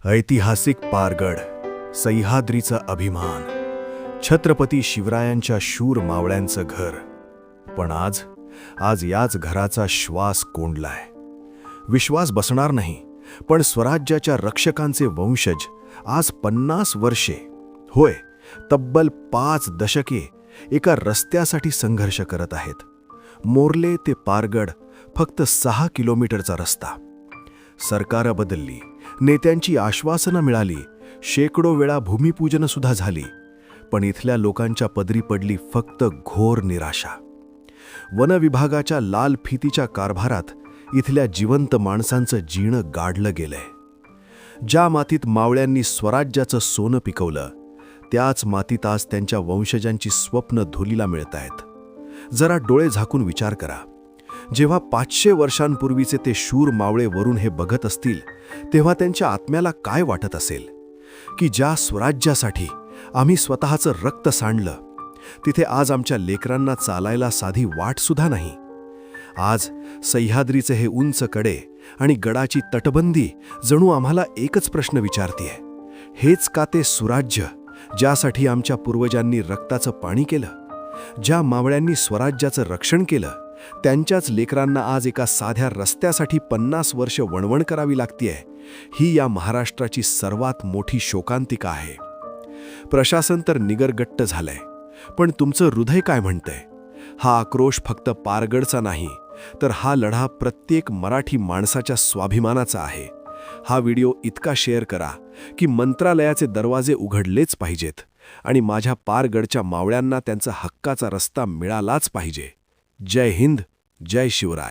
ऐतिहासिक पारगड, सह्याद्रीचा अभिमान, छत्रपती शिवरायांच्या शूर मावळ्यांचं घर. पण आज याच घराचा श्वास कोंडलाय. विश्वास बसणार नाही, पण स्वराज्याच्या रक्षकांचे वंशज आज 50 वर्षे, होय तब्बल 5 दशके एका रस्त्यासाठी संघर्ष करत आहेत. मोर्ले ते पारगड फक्त 6 किलोमीटरचा रस्ता. सरकारं बदलली, नेत्यांची आश्वासनं मिळाली, शेकडो वेळा भूमिपूजन सुद्धा झाली, पण इथल्या लोकांच्या पदरी पडली फक्त घोर निराशा. वनविभागाच्या लाल फितीच्या कारभारात इथल्या जिवंत माणसांचं जीणं गाडलं गेलंय. ज्या मातीत मावळ्यांनी स्वराज्याचं सोनं पिकवलं, त्याच मातीत आज त्यांच्या वंशजांची स्वप्न धुलीला मिळतायत. जरा डोळे झाकून विचार करा. जेव्हा 500 वर्षांपूर्वीचे ते शूर मावळे वरून हे बघत असतील, तेव्हा त्यांच्या आत्म्याला काय वाटत असेल की ज्या स्वराज्यासाठी आम्ही स्वतःचं रक्त सांडलं, तिथे आज आमच्या लेकरांना चालायला साधी वाटसुद्धा नाही. आज सह्याद्रीचे हे उंच कडे आणि गडाची तटबंदी जणू आम्हाला एकच प्रश्न विचारतीये: हेच का ते सुराज्य ज्यासाठी आमच्या पूर्वजांनी रक्ताचं पाणी केलं? ज्या मावळ्यांनी स्वराज्याचं रक्षण केलं, त्यांच्याच लेकरांना आज एका साध्या रस्त्यासाठी 50 वर्ष वणवण करावी लागतीये. ही या महाराष्ट्राची सर्वात मोठी शोकांतिका आहे. प्रशासन तर निगरगट्ट झालंय, पण तुमचं हृदय काय म्हणतंय? हा आक्रोश फक्त पारगडचा नाही, तर हा लढा प्रत्येक मराठी माणसाच्या स्वाभिमानाचा आहे. हा व्हिडिओ इतका शेअर करा की मंत्रालयाचे दरवाजे उघडलेच पाहिजेत आणि माझ्या पारगडच्या मावळ्यांना त्यांचा हक्काचा रस्ता मिळालाच पाहिजे. जय हिंद, जय शिवराय.